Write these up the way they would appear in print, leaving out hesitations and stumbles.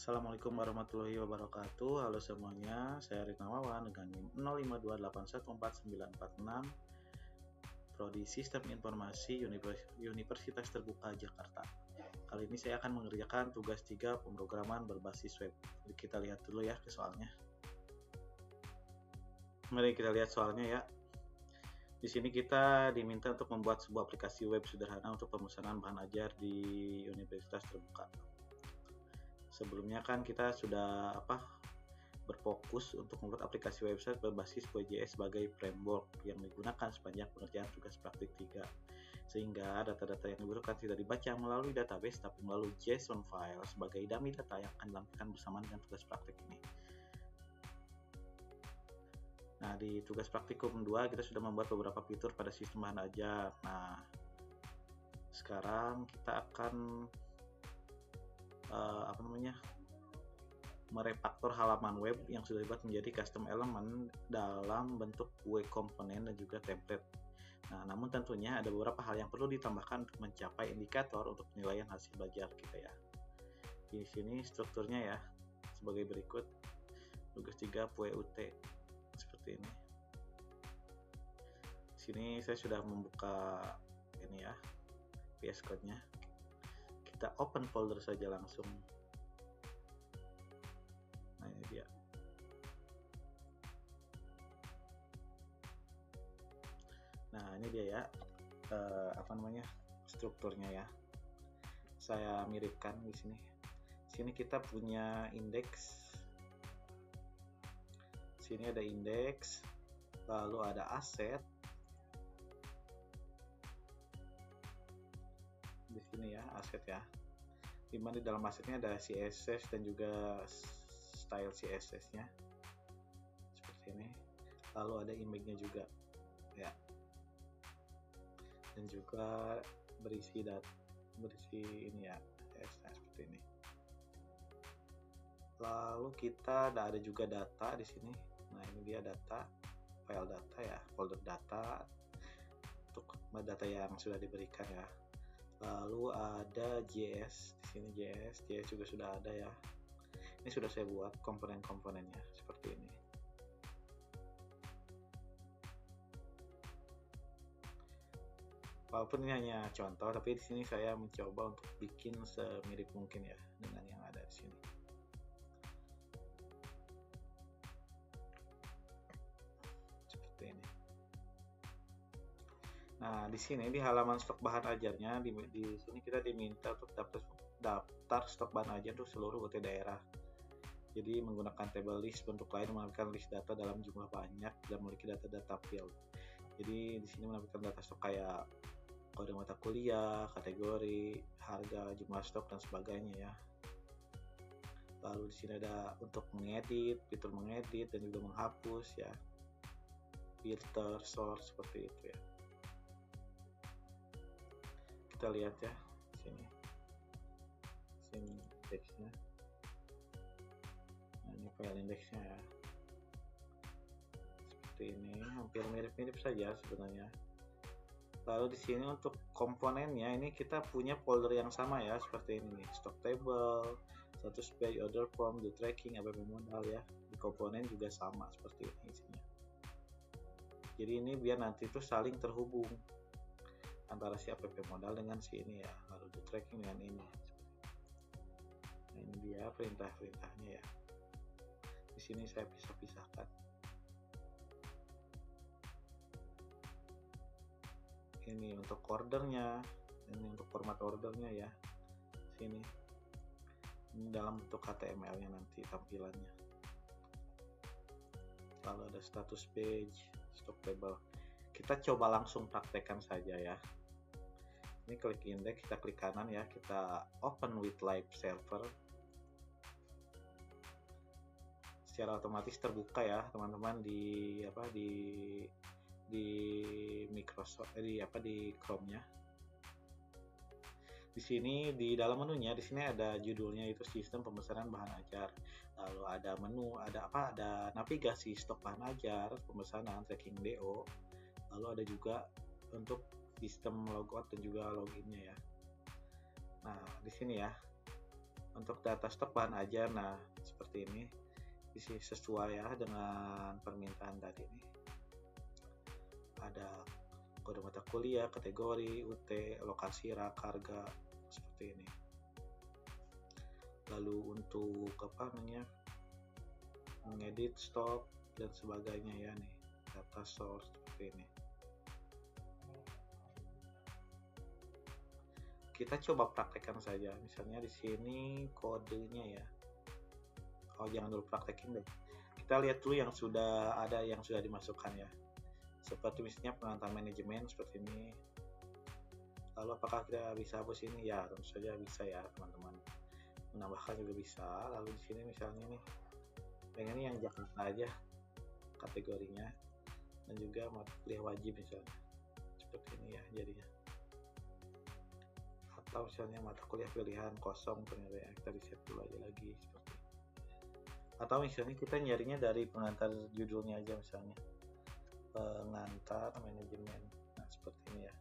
Assalamualaikum warahmatullahi wabarakatuh. Halo semuanya, saya Rikmawawan dengan NIM 0528149446, Prodi Sistem Informasi Universitas Terbuka Jakarta. Kali ini saya akan mengerjakan tugas 3 pemrograman berbasis web. Jadi kita lihat dulu ya ke soalnya. Mari kita lihat soalnya ya. Di sini kita diminta untuk membuat sebuah aplikasi web sederhana untuk pemesanan bahan ajar di Universitas Terbuka. Sebelumnya kan kita sudah berfokus untuk membuat aplikasi website berbasis WJS sebagai framework yang digunakan sepanjang pengerjaan tugas praktik 3, sehingga data-data yang dibutuhkan tidak dibaca melalui database tapi melalui JSON file sebagai dummy data yang akan dilampirkan bersama dengan tugas praktik ini. Nah, di tugas praktikum 2 kita sudah membuat beberapa fitur pada sistem bahan ajar. Nah, sekarang kita akan merefaktor halaman web yang sudah dibuat menjadi custom element dalam bentuk web component dan juga template. Nah, namun tentunya ada beberapa hal yang perlu ditambahkan untuk mencapai indikator untuk penilaian hasil belajar kita ya. Di sini strukturnya ya sebagai berikut. Tugas 3 PUT seperti ini. Di sini saya sudah membuka ini ya VS Code-nya. Kita open folder saja langsung. Nah, ini dia. Nah, ini dia ya strukturnya ya. Saya miripkan di sini. Di sini kita punya indeks. Di sini ada indeks, lalu ada aset. Di sini ya aset ya. Dimana di dalam asetnya ada CSS dan juga style CSS-nya seperti ini. Lalu ada image-nya juga ya. Dan juga berisi ini ya, seperti ini. Lalu kita ada juga data di sini. Nah, ini dia data, file data ya, folder data untuk data yang sudah diberikan ya. Lalu ada JS di sini, JS juga sudah ada ya. Ini sudah saya buat komponen-komponennya seperti ini. Walaupun ini hanya contoh, tapi di sini saya mencoba untuk bikin semirip mungkin ya dengan yang ada di sini. Seperti ini. Nah, di sini di halaman stok bahan ajarnya di sini kita diminta untuk daftar stok bahan ajar untuk seluruh UT daerah. Jadi menggunakan table list bentuk lain menampilkan list data dalam jumlah banyak dan memiliki data-data field. Jadi di sini menampilkan data stok kayak kode mata kuliah, kategori, harga, jumlah stok dan sebagainya ya. Lalu di sini ada untuk mengedit, fitur mengedit dan juga menghapus ya. Filter, sort seperti itu ya. Kita lihat ya sini indeksnya. Nah, ini file indeksnya ya seperti ini, hampir mirip-mirip saja sebenarnya. Lalu di sini untuk komponennya ini kita punya folder yang sama ya, seperti ini nih, stock table, status page, order form, do tracking, APP modal ya. Di komponen juga sama seperti ini isinya. Jadi ini biar nanti itu saling terhubung antara si APP modal dengan si ini ya, lalu do tracking dengan ini. Nah, ini dia perintah-perintahnya ya. Di sini saya pisah-pisahkan. Ini untuk ordernya, ini untuk format ordernya ya. Sini. Ini dalam bentuk HTML-nya nanti tampilannya. Lalu ada status page, stock table. Kita coba langsung praktekkan saja ya. Ini klik indeks, kita klik kanan ya, kita open with live server. Secara otomatis terbuka ya teman-teman di Microsoft di Chrome-nya. Di sini di dalam menunya di sini ada judulnya itu sistem pemesanan bahan ajar. Lalu ada menu, ada navigasi stok bahan ajar, pemesanan, tracking DO. Lalu ada juga untuk sistem logout dan juga loginnya ya. Nah, di sini ya. Untuk data stok bahan ajar, nah seperti ini, isi sesuai ya dengan permintaan tadi nih. Ada kode mata kuliah, kategori, UT, lokasi, rak, harga, seperti ini. Lalu untuk apa namanya, mengedit stok dan sebagainya ya nih, data source seperti ini. Kita coba praktekkan saja, misalnya di sini kodenya ya. Oh, jangan dulu praktekin deh. Kita lihat dulu yang sudah ada, yang sudah dimasukkan ya. Seperti misalnya pengantar manajemen seperti ini. Lalu apakah kita bisa hapus ini? Ya, tentu saja bisa ya teman-teman. Menambahkan juga bisa. Lalu di sini misalnya nih, pengen yang Jakarta aja kategorinya, dan juga mata kuliah wajib misalnya. Seperti ini ya jadinya. Atau misalnya mata kuliah pilihan kosong, ternyata ya, kita reset dulu aja lagi seperti ini. Atau misalnya kita nyarinya dari pengantar judulnya aja, misalnya pengantar manajemen. Nah seperti ini ya,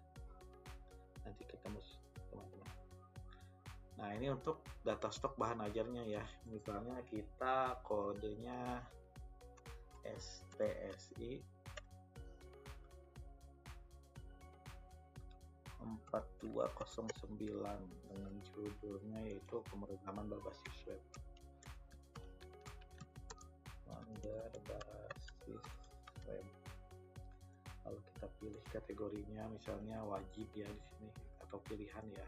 nanti kita teman-teman. Nah ini untuk data stok bahan ajarnya ya, misalnya kita kodenya STSI 4209 dengan judulnya yaitu pemrograman berbasis web. Berbasis web. Lalu kita pilih kategorinya, misalnya wajib ya di sini, atau pilihan ya,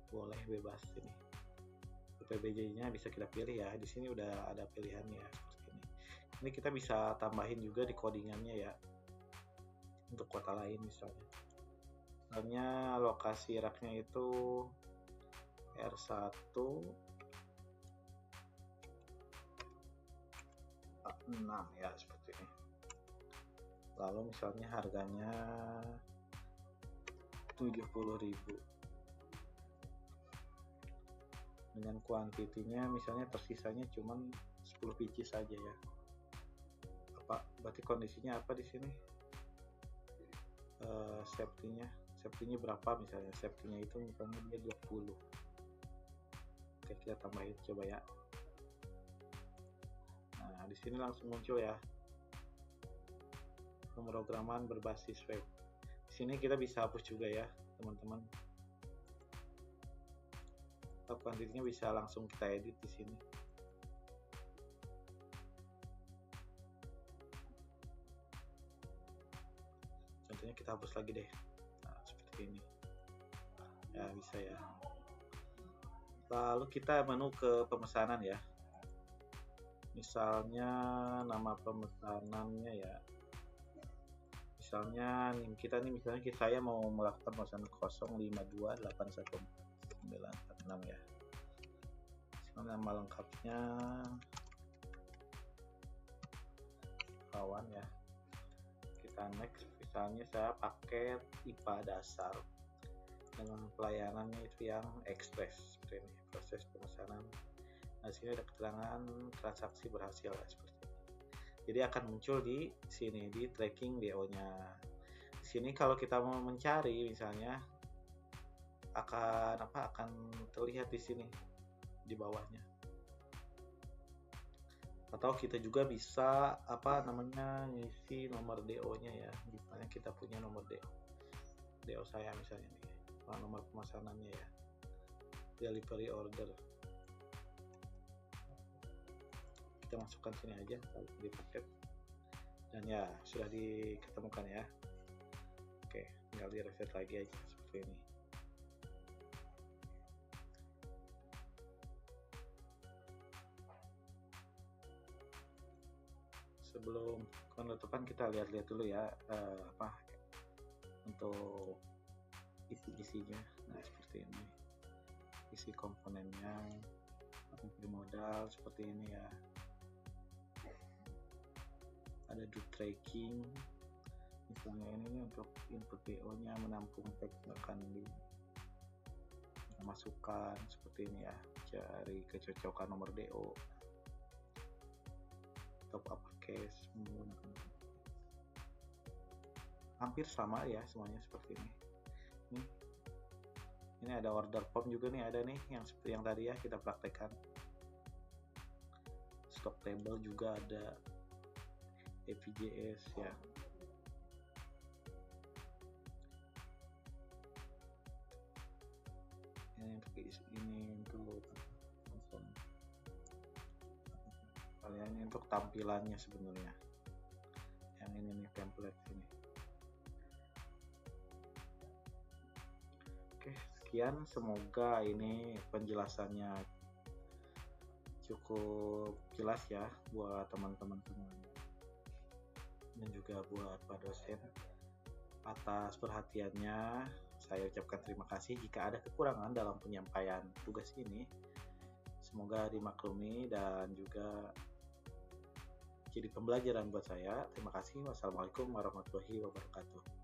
boleh bebas ini. PBJ-nya bisa kita pilih ya, di sini udah ada pilihannya seperti ini. Ini kita bisa tambahin juga di codingannya ya, untuk kota lain misalnya. Misalnya lokasi raknya itu R1 6 ya, seperti ini. Lalu misalnya harganya 70.000 dengan kuantitinya misalnya tersisanya cuma 10 biji saja ya. Apa berarti kondisinya apa di sini? Safety-nya berapa, misalnya safety-nya itu misalnya dia 20. Oke, kita tambahin coba ya. Nah di sini langsung muncul ya, pemrograman berbasis web. Di sini kita bisa hapus juga ya teman-teman. Kuantitinya bisa langsung kita edit di sini. Contohnya kita hapus lagi deh. Nah, seperti ini. Ya bisa ya. Lalu kita menu ke pemesanan ya. Misalnya nama pemesanannya ya. Misalnya kita nih, misalnya saya mau melakukan pemesanan 0528149496 ya. Misalnya nama lengkapnya kawan ya. Kita next, misalnya saya paket IPA dasar dengan pelayanannya itu yang ekspres seperti ini, proses pemesanan. Nah sini ada keterangan transaksi berhasil ya, seperti ini. Jadi akan muncul di sini di tracking DO-nya. Di sini kalau kita mau mencari misalnya akan terlihat di sini di bawahnya. Atau kita juga bisa ngisi nomor DO-nya ya. Misalnya kita punya nomor DO saya misalnya nih, nomor pemesanannya ya, delivery order. Kita masukkan sini aja di paket, dan ya sudah diketemukan ya. Oke, tinggal di reset lagi aja seperti ini. Sebelum penutupan kita lihat-lihat dulu ya untuk isi-isinya. Nah seperti ini, isi komponennya, modal seperti ini ya. Ada do tracking, misalnya ini untuk input DO-nya, menampung teks akan dimasukkan seperti ini ya, cari kecocokan nomor DO, top up case, menggunakan hampir sama ya semuanya seperti ini. Ini Ini ada order form juga nih, ada nih yang seperti yang tadi ya kita praktekkan. Stock table juga ada, EVJS ya. Ini untuk kalian ini untuk tampilannya sebenarnya. Yang ini nih template ini. Oke, sekian, semoga ini penjelasannya cukup jelas ya buat teman-teman semuanya, dan juga buat Pak dosen atas perhatiannya. Saya ucapkan terima kasih. Jika ada kekurangan dalam penyampaian tugas ini, semoga dimaklumi dan juga jadi pembelajaran buat saya. Terima kasih. Wassalamualaikum warahmatullahi wabarakatuh.